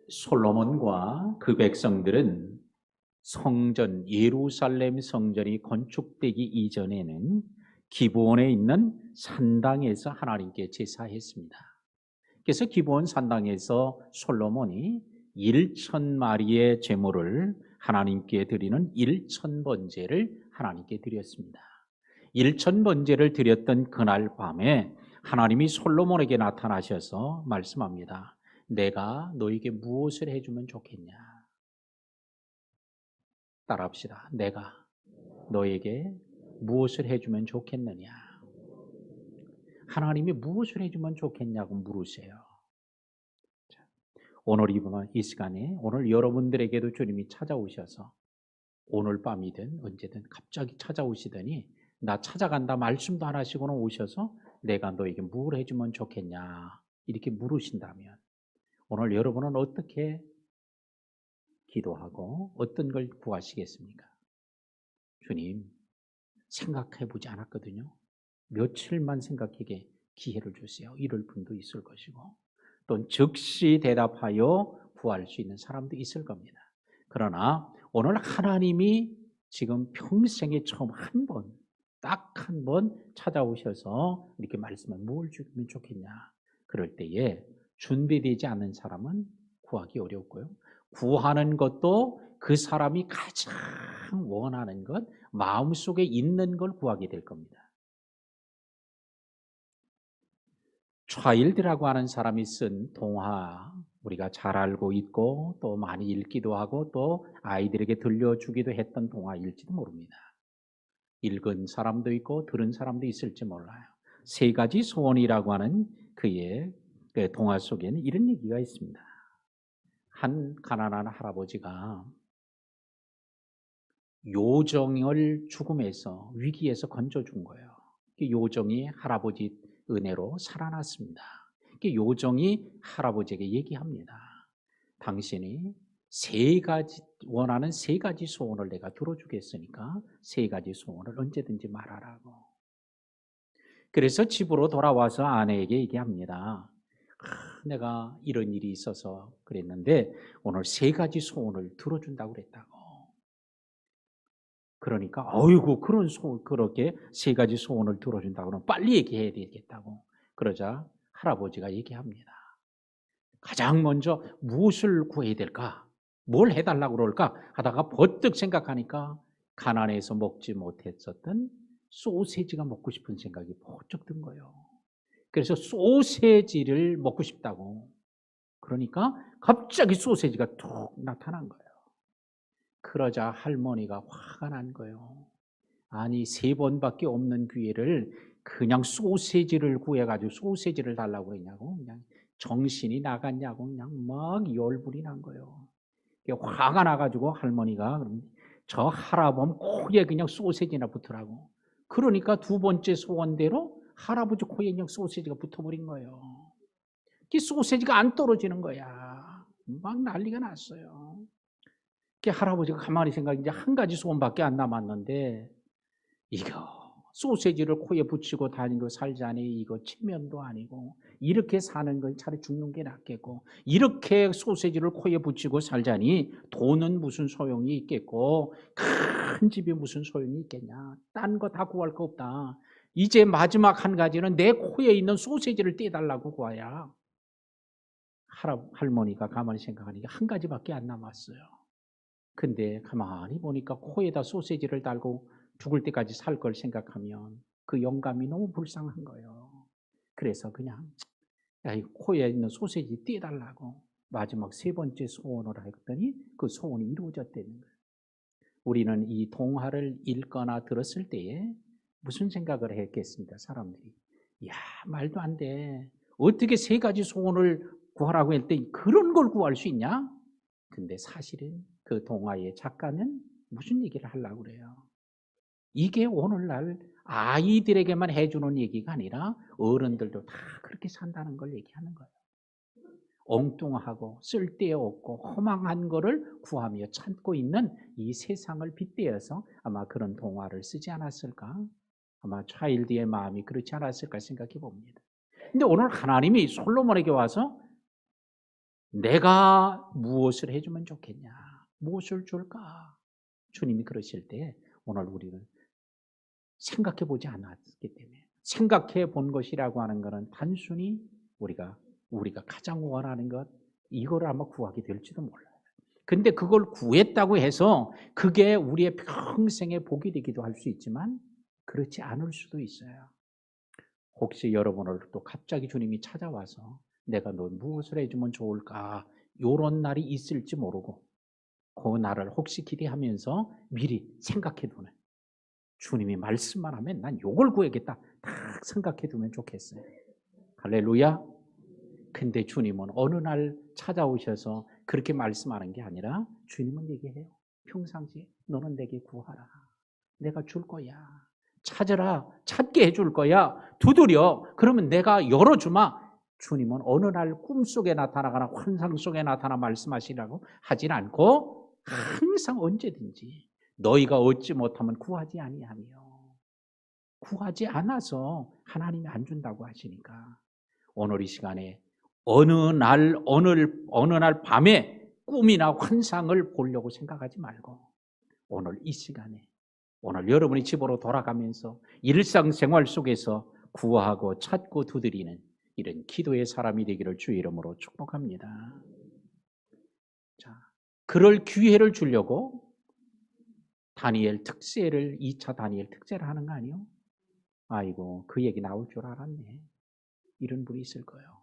솔로몬과 그 백성들은 성전, 예루살렘 성전이 건축되기 이전에는 기브온에 있는 산당에서 하나님께 제사했습니다. 그래서 기브온 산당에서 솔로몬이 1,000마리의 제물을 하나님께 드리는 1,000번제를 하나님께 드렸습니다. 1,000번제를 드렸던 그날 밤에 하나님이 솔로몬에게 나타나셔서 말씀합니다. 내가 너에게 무엇을 해주면 좋겠냐? 따라합시다. 내가 너에게 무엇을 해주면 좋겠느냐? 하나님이 무엇을 해주면 좋겠냐고 물으세요. 오늘 이 시간에 오늘 여러분들에게도 주님이 찾아오셔서 오늘 밤이든 언제든 갑자기 찾아오시더니 나 찾아간다 말씀도 안 하시고는 오셔서 내가 너에게 뭘 해주면 좋겠냐 이렇게 물으신다면 오늘 여러분은 어떻게 기도하고 어떤 걸 구하시겠습니까? 주님, 생각해 보지 않았거든요. 며칠만 생각하게 기회를 주세요. 이럴 분도 있을 것이고 또 즉시 대답하여 구할 수 있는 사람도 있을 겁니다. 그러나 오늘 하나님이 지금 평생에 처음 한 번, 딱 한 번 찾아오셔서 이렇게 말씀을 뭘 주면 좋겠냐. 그럴 때에 준비되지 않은 사람은 구하기 어렵고요. 구하는 것도 그 사람이 가장 원하는 것, 마음속에 있는 걸 구하게 될 겁니다. 차일드라고 하는 사람이 쓴 동화 우리가 잘 알고 있고 또 많이 읽기도 하고 또 아이들에게 들려주기도 했던 동화일지도 모릅니다. 읽은 사람도 있고 들은 사람도 있을지 몰라요. 세 가지 소원이라고 하는 그의 동화 속에는 이런 얘기가 있습니다. 한 가난한 할아버지가 요정을 죽음에서 위기에서 건져준 거예요. 요정이 할아버지 은혜로 살아났습니다. 요정이 할아버지에게 얘기합니다. 당신이 원하는 세 가지 소원을 내가 들어주겠으니까 세 가지 소원을 언제든지 말하라고. 그래서 집으로 돌아와서 아내에게 얘기합니다. 내가 이런 일이 있어서 그랬는데 오늘 세 가지 소원을 들어준다고 그랬다고. 그러니까 어이구 그렇게 세 가지 소원을 들어준다고 그러면 빨리 얘기해야 되겠다고. 그러자 할아버지가 얘기합니다. 가장 먼저 무엇을 구해야 될까? 뭘 해달라고 그럴까? 하다가 버뜩 생각하니까 가난해서 먹지 못했었던 소세지가 먹고 싶은 생각이 번쩍 든 거예요. 그래서 소세지를 먹고 싶다고. 그러니까 갑자기 소세지가 툭 나타난 거예요. 그러자 할머니가 화가 난 거예요. 아니 3번밖에 없는 기회를 그냥 소세지를 구해가지고 소세지를 달라고 그랬냐고 그냥 정신이 나갔냐고 그냥 막 열불이 난 거예요. 화가 나가지고 할머니가 저 할아범 코에 그냥 소세지나 붙으라고. 그러니까 두 번째 소원대로 할아버지 코에 그냥 소세지가 붙어버린 거예요. 그 소세지가 안 떨어지는 거야. 막 난리가 났어요. 할아버지가 가만히 생각해 이제 한 가지 소원밖에 안 남았는데 이거 소세지를 코에 붙이고 다니고 살자니 이거 체면도 아니고 이렇게 사는 건 차라리 죽는 게 낫겠고 이렇게 소세지를 코에 붙이고 살자니 돈은 무슨 소용이 있겠고 큰 집이 무슨 소용이 있겠냐. 딴 거 다 구할 거 없다. 이제 마지막 한 가지는 내 코에 있는 소세지를 떼달라고 구하야. 할머니가 가만히 생각하니까 한 가지밖에 안 남았어요. 근데 가만히 보니까 코에다 소세지를 달고 죽을 때까지 살 걸 생각하면 그 영감이 너무 불쌍한 거예요. 그래서 그냥 코에 있는 소세지 떼달라고 마지막 세 번째 소원을 했더니 그 소원이 이루어졌다는 거예요. 우리는 이 동화를 읽거나 들었을 때에 무슨 생각을 했겠습니까? 사람들이. 이야, 말도 안 돼. 어떻게 세 가지 소원을 구하라고 할 때 그런 걸 구할 수 있냐? 근데 사실은 그 동화의 작가는 무슨 얘기를 하려고 그래요? 이게 오늘날 아이들에게만 해주는 얘기가 아니라 어른들도 다 그렇게 산다는 걸 얘기하는 거예요. 엉뚱하고 쓸데없고 허망한 거를 구하며 찾고 있는 이 세상을 빗대어서 아마 그런 동화를 쓰지 않았을까? 아마 차일드의 마음이 그렇지 않았을까 생각해 봅니다. 근데 오늘 하나님이 솔로몬에게 와서 내가 무엇을 해주면 좋겠냐? 무엇을 줄까? 주님이 그러실 때 오늘 우리는 생각해 보지 않았기 때문에, 생각해 본 것이라고 하는 것은 단순히 우리가 가장 원하는 것, 이걸 아마 구하게 될지도 몰라요. 근데 그걸 구했다고 해서 그게 우리의 평생의 복이 되기도 할 수 있지만 그렇지 않을 수도 있어요. 혹시 여러분을 또 갑자기 주님이 찾아와서 내가 너 무엇을 해주면 좋을까? 이런 날이 있을지 모르고 그 날을 혹시 기대하면서 미리 생각해 두는, 주님이 말씀만 하면 난 요걸 구해야겠다 딱 생각해 두면 좋겠어요. 할렐루야. 근데 주님은 어느 날 찾아오셔서 그렇게 말씀하는 게 아니라 주님은 얘기해요. 평상시에 너는 내게 구하라. 내가 줄 거야. 찾으라. 찾게 해줄 거야. 두드려. 그러면 내가 열어주마. 주님은 어느 날 꿈속에 나타나거나 환상 속에 나타나 말씀하시라고 하진 않고 항상 언제든지 너희가 얻지 못하면 구하지 아니하며, 구하지 않아서 하나님이 안 준다고 하시니까 오늘 이 시간에 어느 날 밤에 꿈이나 환상을 보려고 생각하지 말고 오늘 이 시간에, 오늘 여러분이 집으로 돌아가면서 일상생활 속에서 구하고 찾고 두드리는 이런 기도의 사람이 되기를 주의 이름으로 축복합니다. 자, 그럴 기회를 주려고 다니엘 특세를 2차 다니엘 특세를 하는 거 아니요? 아이고 그 얘기 나올 줄 알았네. 이런 분이 있을 거예요.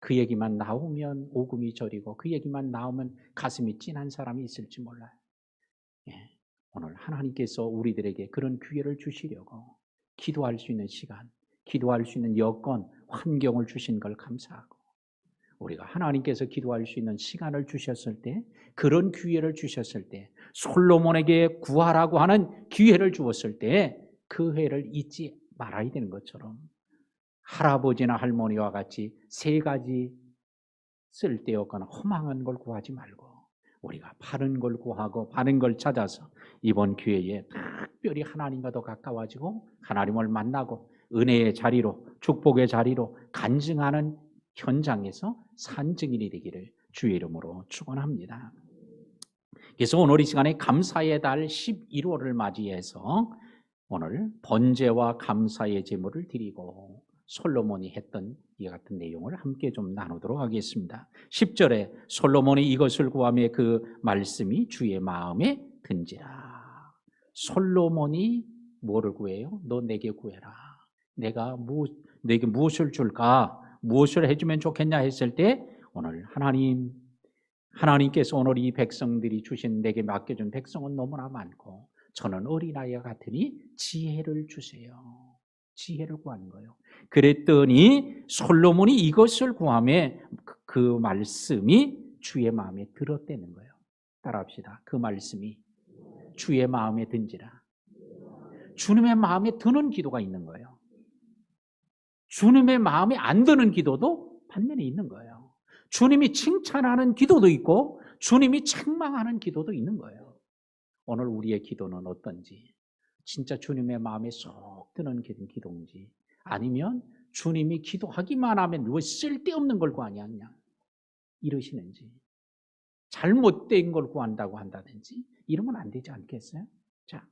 그 얘기만 나오면 오금이 저리고 그 얘기만 나오면 가슴이 찐한 사람이 있을지 몰라요. 오늘 하나님께서 우리들에게 그런 기회를 주시려고 기도할 수 있는 시간, 기도할 수 있는 여건, 환경을 주신 걸 감사하고, 우리가 하나님께서 기도할 수 있는 시간을 주셨을 때, 그런 기회를 주셨을 때, 솔로몬에게 구하라고 하는 기회를 주었을 때 그 회를 잊지 말아야 되는 것처럼 할아버지나 할머니와 같이 세 가지 쓸데없거나 허망한 걸 구하지 말고 우리가 바른 걸 구하고 바른 걸 찾아서 이번 기회에 특별히 하나님과 더 가까워지고 하나님을 만나고 은혜의 자리로, 축복의 자리로 간증하는 현장에서 산증인이 되기를 주의 이름으로 축원합니다. 그래서 오늘 이 시간에 감사의 달 11월을 맞이해서 오늘 번제와 감사의 제물을 드리고 솔로몬이 했던 이 같은 내용을 함께 좀 나누도록 하겠습니다. 10절에 솔로몬이 이것을 구하며 그 말씀이 주의 마음에 든지라. 솔로몬이 뭐를 구해요? 너 내게 구해라. 내게 무엇을 줄까? 무엇을 해주면 좋겠냐 했을 때 오늘 하나님께서 오늘 이 백성들이 주신, 내게 맡겨준 백성은 너무나 많고 저는 어린아이와 같으니 지혜를 주세요. 지혜를 구하는 거예요. 그랬더니 솔로몬이 이것을 구하며 그 말씀이 주의 마음에 들었다는 거예요. 따라합시다. 그 말씀이 주의 마음에 든지라. 주님의 마음에 드는 기도가 있는 거예요. 주님의 마음에 안 드는 기도도 반면에 있는 거예요. 주님이 칭찬하는 기도도 있고 주님이 책망하는 기도도 있는 거예요. 오늘 우리의 기도는 어떤지, 진짜 주님의 마음에 쏙 드는 기도인지, 아니면 주님이 기도하기만 하면 왜 쓸데없는 걸 구하냐 이러시는지, 잘못된 걸 구한다고 한다든지 이러면 안 되지 않겠어요? 자,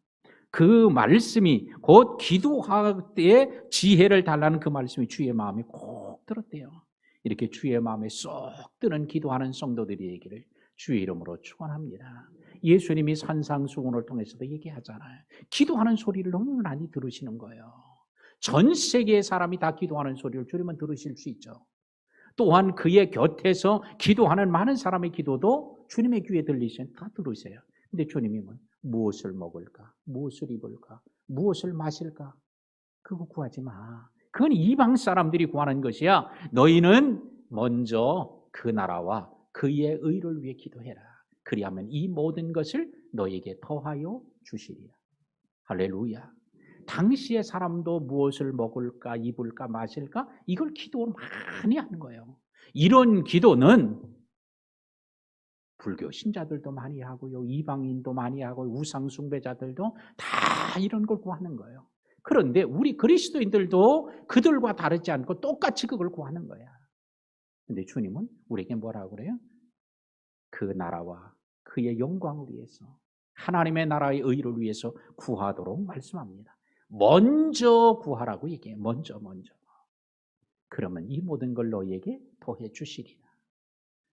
그 말씀이 곧 기도할 때에 지혜를 달라는 그 말씀이 주의 마음에 꼭 들었대요. 이렇게 주의 마음에 쏙 드는 기도하는 성도들이 되기를 주의 이름으로 축원합니다. 예수님이 산상수훈을 통해서도 얘기하잖아요. 기도하는 소리를 너무 많이 들으시는 거예요. 전 세계의 사람이 다 기도하는 소리를 주님은 들으실 수 있죠. 또한 그의 곁에서 기도하는 많은 사람의 기도도 주님의 귀에 들리시면 다 들으세요. 근데 주님이 무엇을 먹을까? 무엇을 입을까? 무엇을 마실까? 그거 구하지 마. 그건 이방 사람들이 구하는 것이야. 너희는 먼저 그 나라와 그의 의를 위해 기도해라. 그리하면 이 모든 것을 너에게 더하여 주시리라. 할렐루야. 당시의 사람도 무엇을 먹을까, 입을까, 마실까? 이걸 기도를 많이 하는 거예요. 이런 기도는 불교 신자들도 많이 하고요, 이방인도 많이 하고, 우상 숭배자들도 다 이런 걸 구하는 거예요. 그런데 우리 그리스도인들도 그들과 다르지 않고 똑같이 그걸 구하는 거야. 근데 주님은 우리에게 뭐라고 그래요? 그 나라와 그의 영광을 위해서, 하나님의 나라의 의를 위해서 구하도록 말씀합니다. 먼저 구하라고 얘기해요. 먼저. 그러면 이 모든 걸 너희에게 더해 주시리라.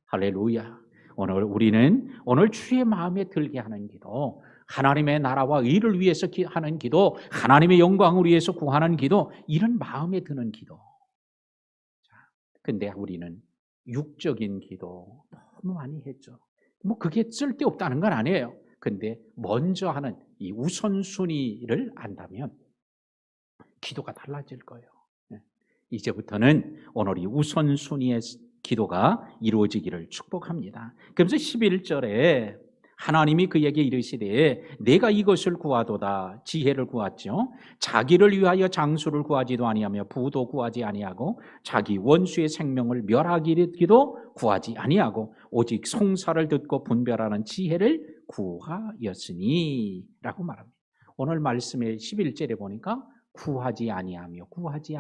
할렐루야. 오늘 주의 마음에 들게 하는 기도, 하나님의 나라와 의를 위해서 하는 기도, 하나님의 영광을 위해서 구하는 기도, 이런 마음에 드는 기도. 근데 우리는 육적인 기도 너무 많이 했죠. 뭐 그게 쓸데없다는 건 아니에요. 근데 먼저 하는 이 우선순위를 안다면 기도가 달라질 거예요. 이제부터는 오늘 이 우선순위의 기도가 이루어지기를 축복합니다. 그래서 11절에 하나님이 그에게 이르시되 내가 이것을 구하도다. 지혜를 구했죠. 자기를 위하여 장수를 구하지도 아니하며 부도 구하지 아니하고 자기 원수의 생명을 멸하기도 구하지 아니하고 오직 송사를 듣고 분별하는 지혜를 구하였으니 라고 말합니다. 오늘 말씀의 11절에 보니까 구하지 아니하며 구하지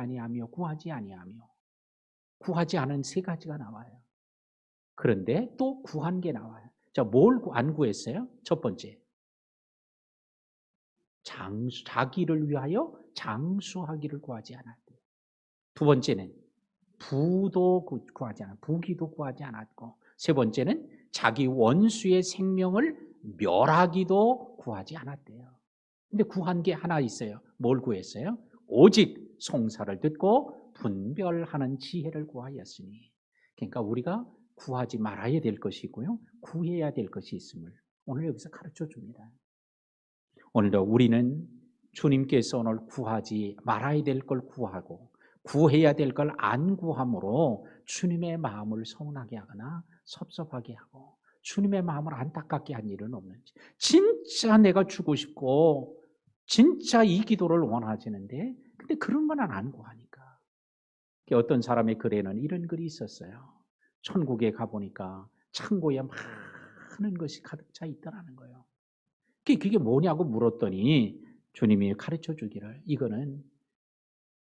않은 세 가지가 나와요. 그런데 또 구한 게 나와요. 자, 뭘 안 구했어요? 첫 번째, 자기를 위하여 장수하기를 구하지 않았대요. 두 번째는 부도 구하지 않았고, 부귀도 구하지 않았고, 세 번째는 자기 원수의 생명을 멸하기도 구하지 않았대요. 근데 구한 게 하나 있어요. 뭘 구했어요? 오직 송사를 듣고 분별하는 지혜를 구하였으니. 그러니까 우리가 구하지 말아야 될 것이 있고요, 구해야 될 것이 있음을 오늘 여기서 가르쳐 줍니다. 오늘도 우리는 주님께서 오늘 구하지 말아야 될 걸 구하고 구해야 될 걸 안 구함으로 주님의 마음을 서운하게 하거나 섭섭하게 하고 주님의 마음을 안타깝게 한 일은 없는지, 진짜 내가 주고 싶고 진짜 이 기도를 원하시는데 근데 그런 건 안 구하니까. 어떤 사람의 글에는 이런 글이 있었어요. 천국에 가보니까 창고에 많은 것이 가득 차 있더라는 거예요. 그게 뭐냐고 물었더니 주님이 가르쳐 주기를, 이거는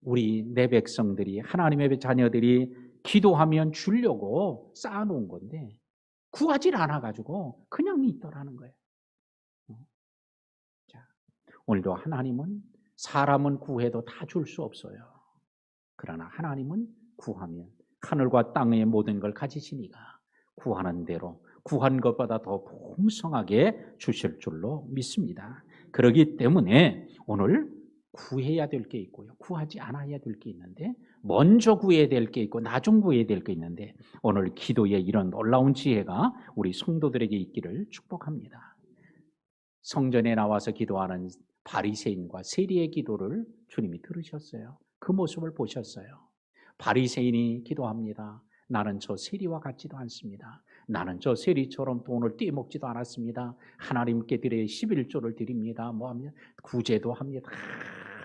우리 내 백성들이, 하나님의 자녀들이 기도하면 주려고 쌓아놓은 건데 구하질 않아가지고 그냥 있더라는 거예요. 자, 오늘도 하나님은 사람은 구해도 다 줄 수 없어요. 그러나 하나님은 구하면 하늘과 땅의 모든 걸 가지시니까 구하는 대로 구한 것보다 더 풍성하게 주실 줄로 믿습니다. 그렇기 때문에 오늘 구해야 될 게 있고요, 구하지 않아야 될 게 있는데, 먼저 구해야 될 게 있고 나중 구해야 될 게 있는데, 오늘 기도에 이런 놀라운 지혜가 우리 성도들에게 있기를 축복합니다. 성전에 나와서 기도하는 바리새인과 세리의 기도를 주님이 들으셨어요. 그 모습을 보셨어요. 바리새인이 기도합니다. 나는 저 세리와 같지도 않습니다. 나는 저 세리처럼 돈을 떼먹지도 않았습니다. 하나님께 드려 11조를 드립니다. 뭐 하면 구제도 합니다.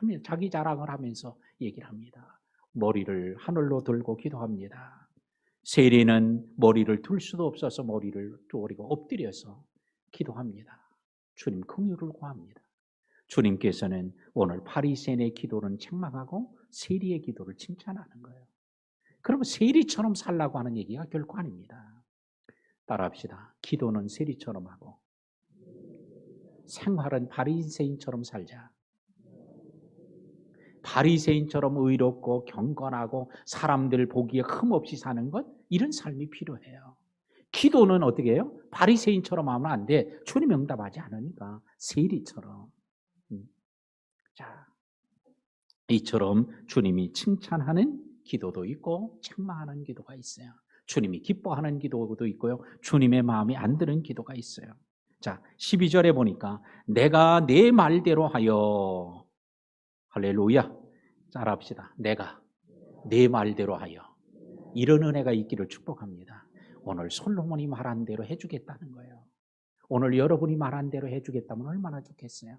하면 자기 자랑을 하면서 얘기를 합니다. 머리를 하늘로 들고 기도합니다. 세리는 머리를 들 수도 없어서 머리를 쪼그리고 엎드려서 기도합니다. 주님 긍휼을 구합니다. 주님께서는 오늘 바리새인의 기도는 책망하고 세리의 기도를 칭찬하는 거예요. 그러면 세리처럼 살라고 하는 얘기가 결코 아닙니다. 따라합시다. 기도는 세리처럼 하고 생활은 바리새인처럼 살자. 바리새인처럼 의롭고 경건하고 사람들 보기에 흠없이 사는 것, 이런 삶이 필요해요. 기도는 어떻게 해요? 바리새인처럼 하면 안 돼. 주님 응답하지 않으니까 세리처럼. 자, 이처럼 주님이 칭찬하는 기도도 있고 책망하는 기도가 있어요. 주님이 기뻐하는 기도도 있고요, 주님의 마음이 안 드는 기도가 있어요. 자, 12절에 보니까 내가 내 말대로 하여, 할렐루야, 따라합시다. 내가 내 말대로 하여, 이런 은혜가 있기를 축복합니다. 오늘 솔로몬이 말한 대로 해주겠다는 거예요. 오늘 여러분이 말한 대로 해주겠다면 얼마나 좋겠어요.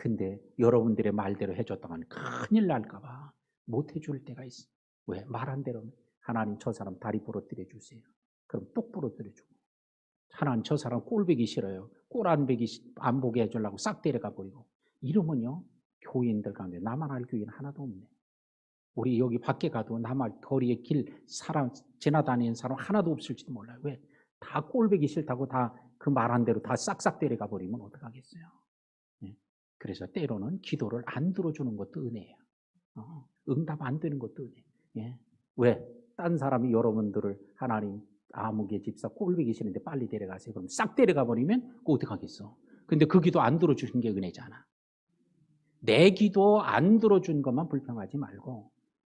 근데 여러분들의 말대로 해줬다면 큰일 날까 봐 못 해줄 때가 있어. 왜? 말한 대로 하나님 저 사람 다리 부러뜨려 주세요. 그럼 똑 부러뜨려 주고, 하나님 저 사람 꼴 보기 싫어요. 꼴 안 보게 해주려고 싹 데려가 버리고, 이러면요 교인들 가운데 나만 알 교인 하나도 없네. 우리 여기 밖에 가도 남아 거리에 길 사람 지나다니는 사람 하나도 없을지도 몰라요. 왜? 다 꼴보기 싫다고 다 그 말한 대로 다 싹싹 데려가 버리면 어떡하겠어요? 예. 그래서 때로는 기도를 안 들어주는 것도 은혜예요. 응답 안 되는 것도 은혜예요. 예. 왜? 딴 사람이 여러분들을 하나님 아무개 집사 꼴보기 싫은데 빨리 데려가세요. 그럼 싹 데려가 버리면 어떡하겠어? 근데 그 기도 안 들어주신 게 은혜잖아. 내 기도 안 들어준 것만 불평하지 말고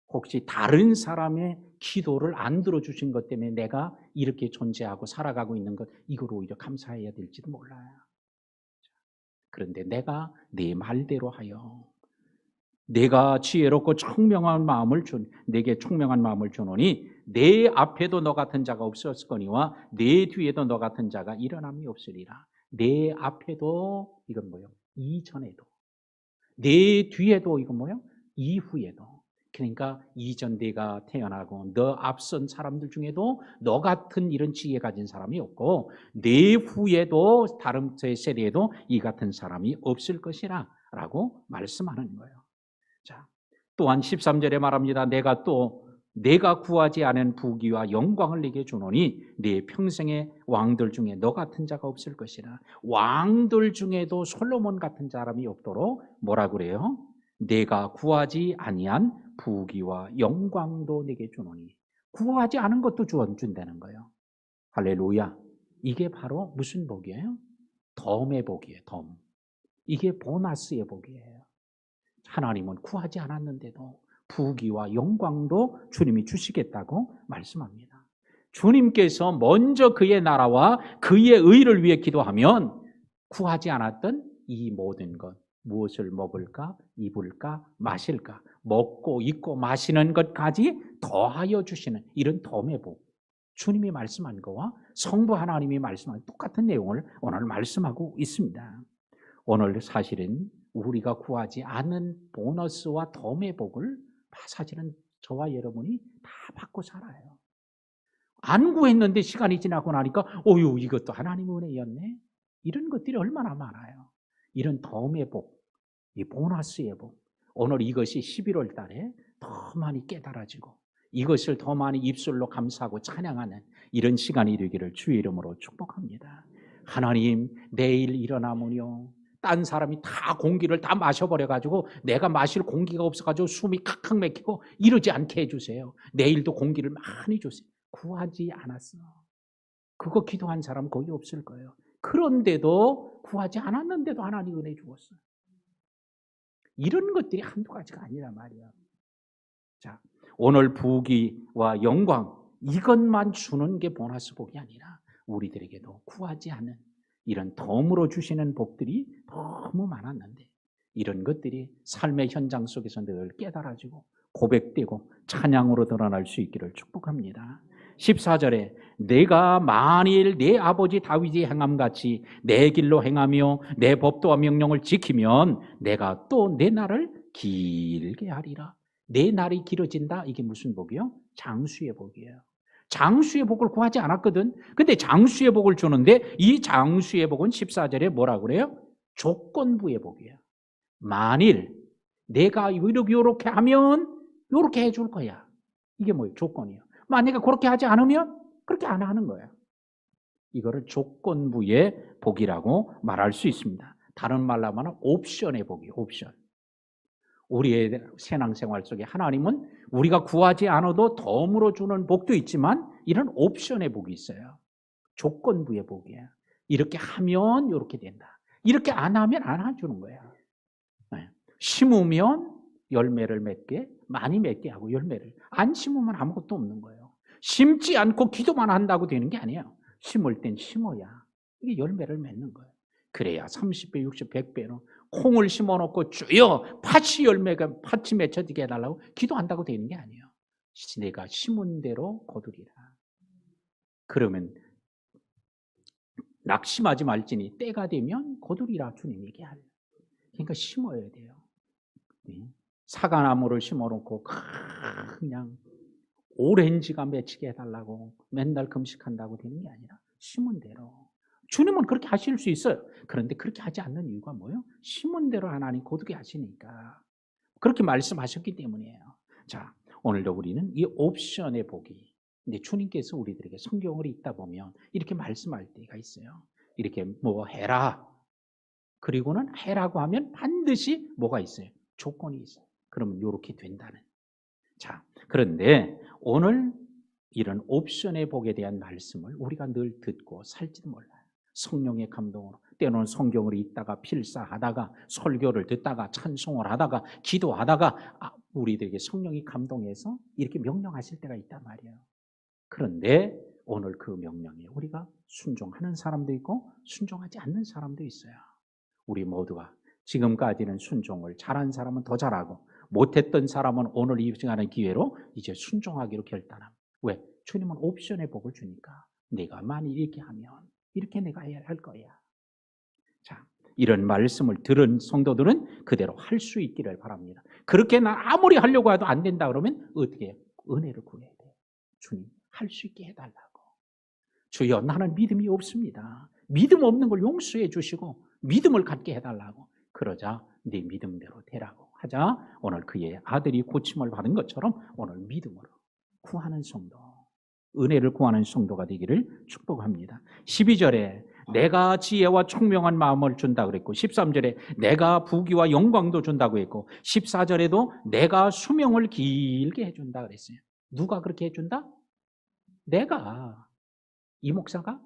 혹시 다른 사람의 기도를 안 들어주신 것 때문에 내가 이렇게 존재하고 살아가고 있는 것, 이걸 오히려 감사해야 될지도 몰라요. 그런데 내가 내 말대로 하여 내가 지혜롭고 총명한 마음을 내게 총명한 마음을 주노니 내 앞에도 너 같은 자가 없었거니와 내 뒤에도 너 같은 자가 일어남이 없으리라. 내 앞에도 이건 뭐예요? 이전에도 내 뒤에도 이건 뭐예요? 이후에도. 그러니까 이전 내가 태어나고 너 앞선 사람들 중에도 너 같은 이런 지혜 가진 사람이 없고 내 후에도 다른 세대에도 이 같은 사람이 없을 것이라 라고 말씀하는 거예요. 자, 또한 13절에 말합니다. 내가 구하지 않은 부귀와 영광을 내게 주노니 네 평생의 왕들 중에 너 같은 자가 없을 것이라. 왕들 중에도 솔로몬 같은 사람이 없도록 뭐라 그래요? 내가 구하지 아니한 부귀와 영광도 내게 주노니. 구하지 않은 것도 준다는 거예요. 할렐루야. 이게 바로 무슨 복이에요? 덤의 복이에요. 덤. 이게 보너스의 복이에요. 하나님은 구하지 않았는데도 부귀와 영광도 주님이 주시겠다고 말씀합니다. 주님께서 먼저 그의 나라와 그의 의를 위해 기도하면 구하지 않았던 이 모든 것, 무엇을 먹을까, 입을까, 마실까, 먹고 입고 마시는 것까지 더하여 주시는 이런 덤의 복. 주님이 말씀한 거와 성부 하나님이 말씀한 똑같은 내용을 오늘 말씀하고 있습니다. 오늘 사실은 우리가 구하지 않은 보너스와 덤의 복을 사실은 저와 여러분이 다 받고 살아요. 안 구했는데 시간이 지나고 나니까 어유 이것도 하나님의 은혜였네. 이런 것들이 얼마나 많아요. 이런 덤의 복, 이 보너스의 복. 오늘 이것이 11월 달에 더 많이 깨달아지고 이것을 더 많이 입술로 감사하고 찬양하는 이런 시간이 되기를 주의 이름으로 축복합니다. 하나님, 내일 일어나면요, 딴 사람이 다 공기를 다 마셔버려가지고 내가 마실 공기가 없어가지고 숨이 칵칵 막히고 이러지 않게 해주세요. 내일도 공기를 많이 주세요. 구하지 않았어. 그거 기도한 사람 거의 없을 거예요. 그런데도 구하지 않았는데도 하나님 은혜 주었어요. 이런 것들이 한두 가지가 아니란 말이야. 자, 오늘 부귀와 영광 이것만 주는 게 보너스 복이 아니라 우리들에게도 구하지 않은 이런 덤으로 주시는 복들이 너무 많았는데 이런 것들이 삶의 현장 속에서 늘 깨달아지고 고백되고 찬양으로 드러날 수 있기를 축복합니다. 14절에 내가 만일 내 아버지 다윗이 행함같이 내 길로 행하며 내 법도와 명령을 지키면 내가 또 내 날을 길게 하리라. 내 날이 길어진다. 이게 무슨 복이요? 장수의 복이에요. 장수의 복을 구하지 않았거든. 근데 장수의 복을 주는데 이 장수의 복은 14절에 뭐라고 그래요? 조건부의 복이에요. 만일 내가 이렇게 하면 이렇게 해줄 거야. 이게 뭐예요? 조건이에요. 만약에 그렇게 하지 않으면 그렇게 안 하는 거예요. 이거를 조건부의 복이라고 말할 수 있습니다. 다른 말로 하면 옵션의 복이에요. 옵션. 우리의 신앙생활 속에 하나님은 우리가 구하지 않아도 덤으로 주는 복도 있지만 이런 옵션의 복이 있어요. 조건부의 복이에요. 이렇게 하면 이렇게 된다. 이렇게 안 하면 안 해주는 거야. 심으면 열매를 맺게, 많이 맺게 하고 열매를. 안 심으면 아무것도 없는 거예요. 심지 않고 기도만 한다고 되는 게 아니에요. 심을 땐 심어야 이게 열매를 맺는 거예요. 그래야 30배, 60배, 100배로 콩을 심어놓고 주여 팥이 맺혀지게 해달라고 기도한다고 되는 게 아니에요. 내가 심은 대로 거두리라. 그러면 낙심하지 말지니 때가 되면 거두리라 주님이 얘기하래요. 그러니까 심어야 돼요. 사과나무를 심어놓고 그냥 오렌지가 맺히게 해달라고 맨날 금식한다고 되는 게 아니라 심은 대로. 주님은 그렇게 하실 수 있어요. 그런데 그렇게 하지 않는 이유가 뭐예요? 심은 대로 하나님 거두게 하시니까. 그렇게 말씀하셨기 때문이에요. 자, 오늘도 우리는 이 옵션의 복이, 근데 주님께서 우리들에게 성경을 읽다 보면 이렇게 말씀할 때가 있어요. 이렇게 뭐 해라. 그리고는 해라고 하면 반드시 뭐가 있어요? 조건이 있어요. 그러면 이렇게 된다는. 자, 그런데 오늘 이런 옵션의 복에 대한 말씀을 우리가 늘 듣고 살지도 몰라요. 성령의 감동으로 때로는 성경을 읽다가 필사하다가 설교를 듣다가 찬송을 하다가 기도하다가 우리들에게 성령이 감동해서 이렇게 명령하실 때가 있단 말이에요. 그런데 오늘 그 명령에 우리가 순종하는 사람도 있고 순종하지 않는 사람도 있어요. 우리 모두가 지금까지는 순종을 잘한 사람은 더 잘하고 못했던 사람은 오늘 이 시간의 기회로 이제 순종하기로 결단함. 왜? 주님은 옵션의 복을 주니까 내가 만일 이렇게 하면 이렇게 내가 해야 할 거야. 자, 이런 말씀을 들은 성도들은 그대로 할 수 있기를 바랍니다. 그렇게 나 아무리 하려고 해도 안 된다 그러면 어떻게 해요? 은혜를 구해야 돼요. 주님 할 수 있게 해달라고. 주여 나는 믿음이 없습니다. 믿음 없는 걸 용서해 주시고 믿음을 갖게 해달라고. 그러자 네 믿음대로 되라고 하자 오늘 그의 아들이 고침을 받은 것처럼 오늘 믿음으로 구하는 성도, 은혜를 구하는 성도가 되기를 축복합니다. 12절에 내가 지혜와 총명한 마음을 준다 그랬고 13절에 내가 부귀와 영광도 준다고 했고 14절에도 내가 수명을 길게 해준다 그랬어요. 누가 그렇게 해준다? 내가. 이 목사가?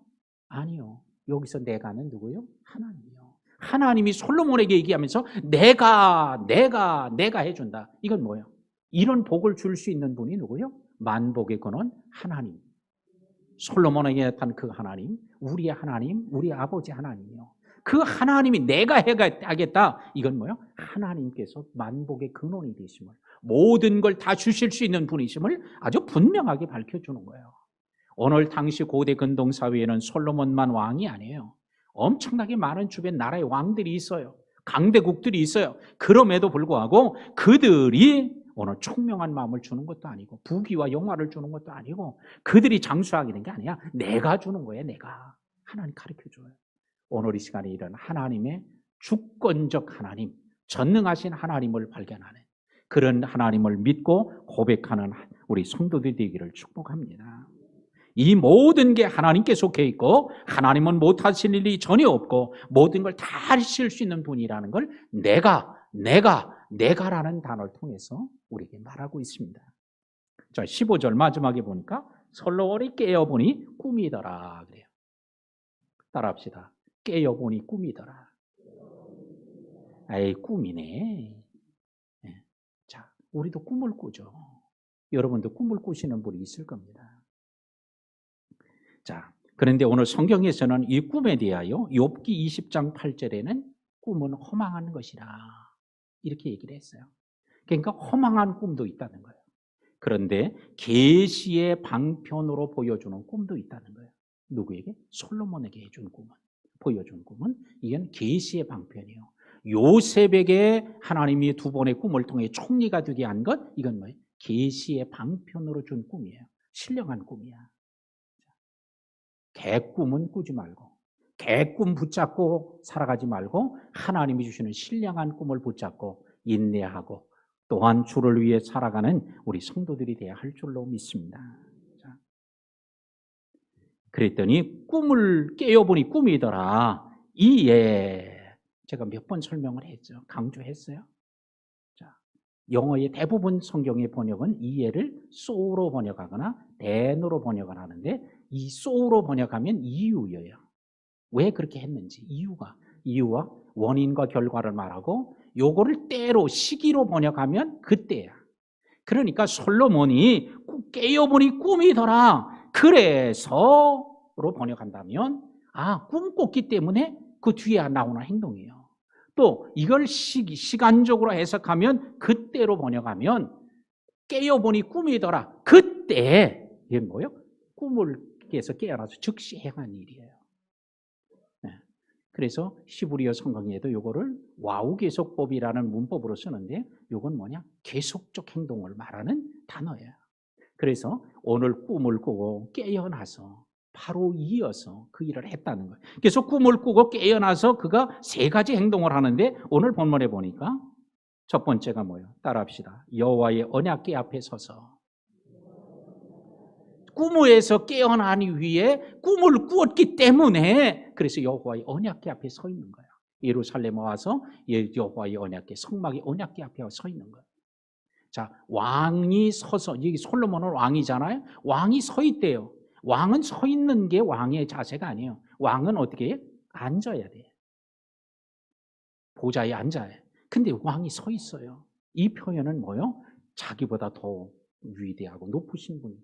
아니요. 여기서 내가는 누구요? 하나님이요. 하나님이 솔로몬에게 얘기하면서 내가 해준다. 이건 뭐예요? 이런 복을 줄 수 있는 분이 누구요? 만복의 근원 하나님. 솔로몬에게 나타난 그 하나님, 우리의 하나님, 우리 아버지 하나님이요. 그 하나님이 내가 하겠다. 이건 뭐예요? 하나님께서 만복의 근원이 되심을, 모든 걸 다 주실 수 있는 분이심을 아주 분명하게 밝혀주는 거예요. 오늘 당시 고대 근동사회에는 솔로몬만 왕이 아니에요. 엄청나게 많은 주변 나라의 왕들이 있어요. 강대국들이 있어요. 그럼에도 불구하고 그들이 오늘 총명한 마음을 주는 것도 아니고 부귀와 영화를 주는 것도 아니고 그들이 장수하게 된 게 아니야. 내가 주는 거예요. 내가. 하나님 가르쳐줘요. 오늘 이 시간에 이런 하나님의 주권적 하나님, 전능하신 하나님을 발견하는 그런 하나님을 믿고 고백하는 우리 성도들이 되기를 축복합니다. 이 모든 게 하나님께 속해 있고 하나님은 못하실 일이 전혀 없고 모든 걸 다 하실 수 있는 분이라는 걸 내가라는 단어를 통해서 우리에게 말하고 있습니다. 자, 15절 마지막에 보니까 솔로몬이 깨어보니 꿈이더라 그래요. 따라합시다. 깨어보니 꿈이더라. 에이, 꿈이네. 네. 자, 우리도 꿈을 꾸죠. 여러분도 꿈을 꾸시는 분이 있을 겁니다. 자, 그런데 오늘 성경에서는 이 꿈에 대하여 욥기 20장 8절에는 꿈은 허망한 것이라 이렇게 얘기를 했어요. 그러니까 허망한 꿈도 있다는 거예요. 그런데 계시의 방편으로 보여주는 꿈도 있다는 거예요. 누구에게? 솔로몬에게 해준 꿈은, 보여준 꿈은 이건 계시의 방편이에요. 요셉에게 하나님이 두 번의 꿈을 통해 총리가 되게 한 것, 이건 뭐예요? 계시의 방편으로 준 꿈이에요. 신령한 꿈이야. 개꿈은 꾸지 말고, 개꿈 붙잡고 살아가지 말고 하나님이 주시는 신령한 꿈을 붙잡고 인내하고 또한 주를 위해 살아가는 우리 성도들이 되어야 할 줄로 믿습니다. 자, 그랬더니 꿈을 깨어보니 꿈이더라. 이에 제가 몇 번 설명을 했죠. 강조했어요. 자, 영어의 대부분 성경의 번역은 이해를 so로 번역하거나 then으로 번역을 하는데 이 so로 번역하면 이유예요. 왜 그렇게 했는지 이유와 원인과 결과를 말하고 요거를 때로 시기로 번역하면 그때야. 그러니까 솔로몬이 깨어보니 꿈이더라. 그래서로 번역한다면 꿈 꿨기 때문에 그 뒤에 나오는 행동이에요. 또 이걸 시간적으로 해석하면 그때로 번역하면 깨어보니 꿈이더라. 그때 이게 뭐예요? 꿈을 깨서 깨어나서 즉시 행한 일이에요. 네. 그래서 히브리어 성경에도 이거를 와우 계속법이라는 문법으로 쓰는데 이건 뭐냐? 계속적 행동을 말하는 단어예요. 그래서 오늘 꿈을 꾸고 깨어나서 바로 이어서 그 일을 했다는 거예요. 그래서 꿈을 꾸고 깨어나서 그가 세 가지 행동을 하는데 오늘 본문에 보니까 첫 번째가 뭐예요? 따라합시다. 여호와의 언약궤 앞에 서서. 꿈에서 깨어난 위에 꿈을 꾸었기 때문에 그래서 여호와의 언약궤 앞에 서 있는 거예요. 예루살렘에 와서 여호와의 언약궤, 성막의 언약궤 앞에 서 있는 거예요. 자, 왕이 서서, 여기 솔로몬은 왕이잖아요. 왕이 서 있대요. 왕은 서 있는 게 왕의 자세가 아니에요. 왕은 어떻게 해요? 앉아야 돼요. 보좌에 앉아야 해요. 근데 왕이 서 있어요. 이 표현은 뭐예요? 자기보다 더 위대하고 높으신 분이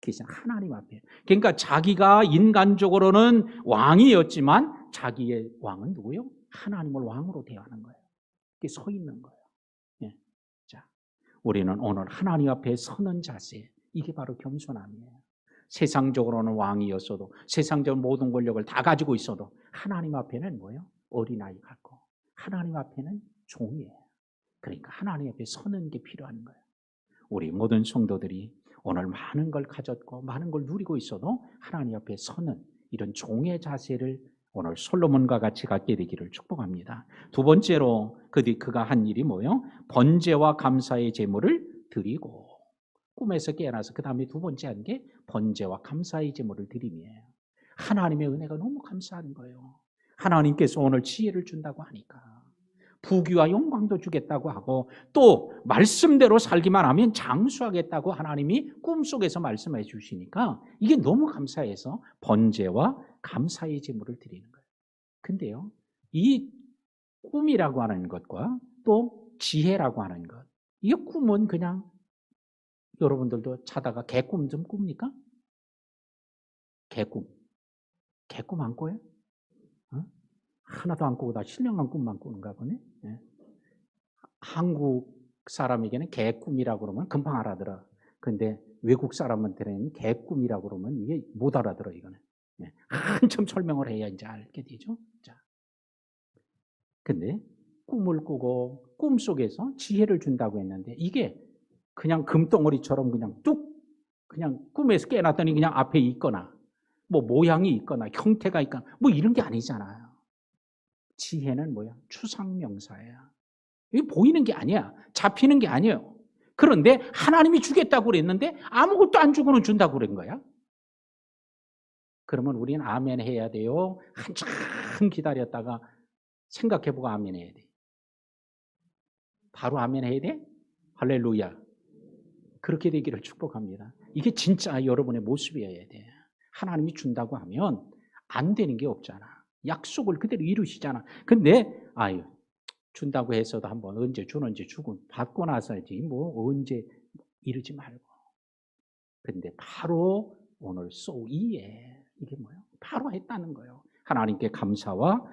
계신 하나님 앞에. 그러니까 자기가 인간적으로는 왕이었지만 자기의 왕은 누구예요? 하나님을 왕으로 대하는 거예요. 이렇게 서 있는 거예요. 예. 자, 우리는 오늘 하나님 앞에 서는 자세, 이게 바로 겸손함이에요. 세상적으로는 왕이었어도, 세상적 모든 권력을 다 가지고 있어도 하나님 앞에는 뭐예요? 어린아이 같고 하나님 앞에는 종이에요. 그러니까 하나님 앞에 서는 게 필요한 거예요. 우리 모든 성도들이 오늘 많은 걸 가졌고 많은 걸 누리고 있어도 하나님 앞에 서는 이런 종의 자세를 오늘 솔로몬과 같이 갖게 되기를 축복합니다. 두 번째로 그가 한 일이 뭐예요? 번제와 감사의 제물을 드리고, 꿈에서 깨어나서 그 다음에 두 번째 한 게 번제와 감사의 제물을 드림이에요. 하나님의 은혜가 너무 감사한 거예요. 하나님께서 오늘 지혜를 준다고 하니까 부귀와 영광도 주겠다고 하고 또 말씀대로 살기만 하면 장수하겠다고 하나님이 꿈속에서 말씀해 주시니까 이게 너무 감사해서 번제와 감사의 제물을 드리는 거예요. 근데요, 이 꿈이라고 하는 것과 또 지혜라고 하는 것, 이 꿈은 그냥 여러분들도 자다가 개꿈 좀 꿉니까? 개꿈 안 꿔요? 어? 하나도 안 꾸고 다 신령한 꿈만 꾸는가 보네. 예. 한국 사람에게는 개꿈이라고 그러면 금방 알아들어. 근데 외국 사람한테는 개꿈이라고 그러면 이게 못 알아들어, 이거는. 예. 한참 설명을 해야 이제 알게 되죠. 자. 근데 꿈을 꾸고 꿈속에서 지혜를 준다고 했는데 이게 그냥 금덩어리처럼 그냥 뚝 그냥 꿈에서 깨어났더니 그냥 앞에 있거나 뭐 모양이 있거나 형태가 있거나 뭐 이런 게 아니잖아요. 지혜는 뭐야? 추상명사야. 이게 보이는 게 아니야. 잡히는 게 아니에요. 그런데 하나님이 주겠다고 그랬는데 아무것도 안 주고는 준다고 그런 거야. 그러면 우리는 아멘 해야 돼요. 한참 기다렸다가 생각해보고 아멘 해야 돼. 바로 아멘 해야 돼? 할렐루야. 그렇게 되기를 축복합니다. 이게 진짜 여러분의 모습이어야 돼. 하나님이 준다고 하면 안 되는 게 없잖아. 약속을 그대로 이루시잖아. 근데 아유 준다고 해서도 한번 언제 주는지 주고 받고 나서지 뭐 언제 이러지 말고. 근데 바로 오늘 소이에 이게 뭐예요? 바로 했다는 거예요. 하나님께 감사와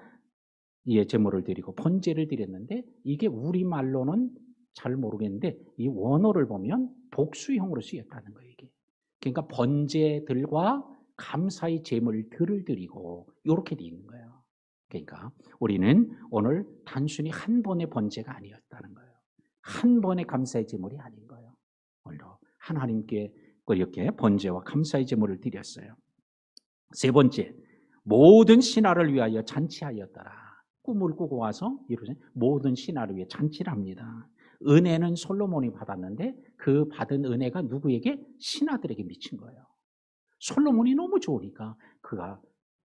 이에 제물을 드리고 번제를 드렸는데 이게 우리말로는 잘 모르겠는데 이 원어를 보면 복수형으로 쓰였다는 거예요. 이게. 그러니까 번제들과 감사의 제물들을 드리고 이렇게 돼 있는 거예요. 그러니까 우리는 오늘 단순히 한 번의 번제가 아니었다는 거예요. 한 번의 감사의 제물이 아닌 거예요. 오늘도 하나님께 이렇게 번제와 감사의 제물을 드렸어요. 세 번째, 모든 신하를 위하여 잔치하였더라. 꿈을 꾸고 와서 이루어진 모든 신하를 위해 잔치를 합니다. 은혜는 솔로몬이 받았는데 그 받은 은혜가 누구에게? 신하들에게 미친 거예요. 솔로몬이 너무 좋으니까 그가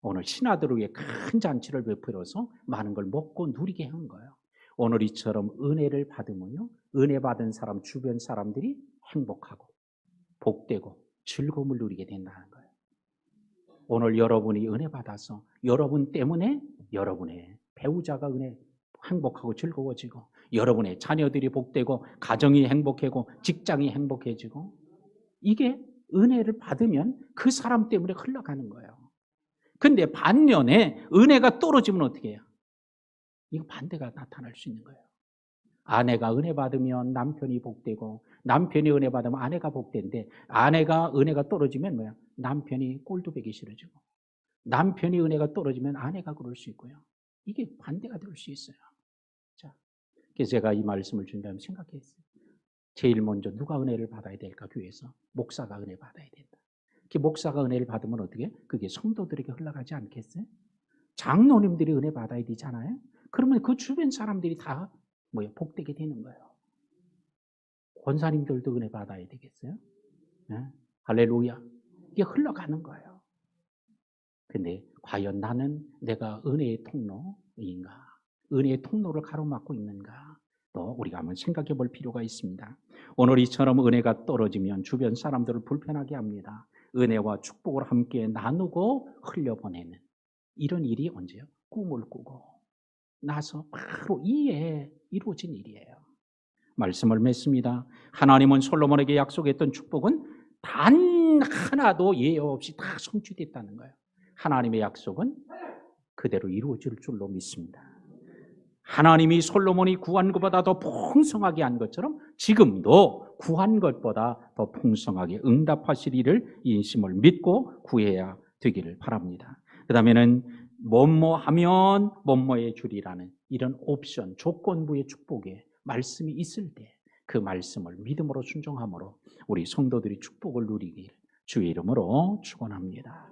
오늘 신하들을 위해 큰 잔치를 베풀어서 많은 걸 먹고 누리게 한 거예요. 오늘 이처럼 은혜를 받으면요, 은혜 받은 사람 주변 사람들이 행복하고 복되고 즐거움을 누리게 된다는 거예요. 오늘 여러분이 은혜 받아서 여러분 때문에 여러분의 배우자가 행복하고 즐거워지고 여러분의 자녀들이 복되고 가정이 행복해지고 직장이 행복해지고 이게 은혜를 받으면 그 사람 때문에 흘러가는 거예요. 근데 반면에 은혜가 떨어지면 어떻게 해요? 이거 반대가 나타날 수 있는 거예요. 아내가 은혜 받으면 남편이 복되고 남편이 은혜 받으면 아내가 복된데 아내가 은혜가 떨어지면 뭐야? 남편이 꼴도 보기 싫어지고 남편이 은혜가 떨어지면 아내가 그럴 수 있고요. 이게 반대가 될 수 있어요. 자, 그래서 제가 이 말씀을 준다면 생각했어요. 제일 먼저 누가 은혜를 받아야 될까? 교회에서 목사가 은혜 받아야 된다. 목사가 은혜를 받으면 어떻게? 그게 성도들에게 흘러가지 않겠어요? 장로님들이 은혜 받아야 되잖아요. 그러면 그 주변 사람들이 다 뭐예요? 복되게 되는 거예요. 권사님들도 은혜 받아야 되겠어요? 네? 할렐루야. 이게 흘러가는 거예요. 근데 과연 나는 내가 은혜의 통로인가? 은혜의 통로를 가로막고 있는가? 또 우리가 한번 생각해 볼 필요가 있습니다. 오늘 이처럼 은혜가 떨어지면 주변 사람들을 불편하게 합니다. 은혜와 축복을 함께 나누고 흘려보내는 이런 일이 언제요? 꿈을 꾸고 나서 바로 이에 이루어진 일이에요. 말씀을 맺습니다. 하나님은 솔로몬에게 약속했던 축복은 단 하나도 예외 없이 다 성취됐다는 거예요. 하나님의 약속은 그대로 이루어질 줄로 믿습니다. 하나님이 솔로몬이 구한 것보다 더 풍성하게 한 것처럼 지금도 구한 것보다 더 풍성하게 응답하시리를 인심을 믿고 구해야 되기를 바랍니다. 그 다음에는 뭐뭐하면 뭐뭐해 주리라는 이런 옵션, 조건부의 축복에 말씀이 있을 때 그 말씀을 믿음으로 순종함으로 우리 성도들이 축복을 누리길 주의 이름으로 축원합니다.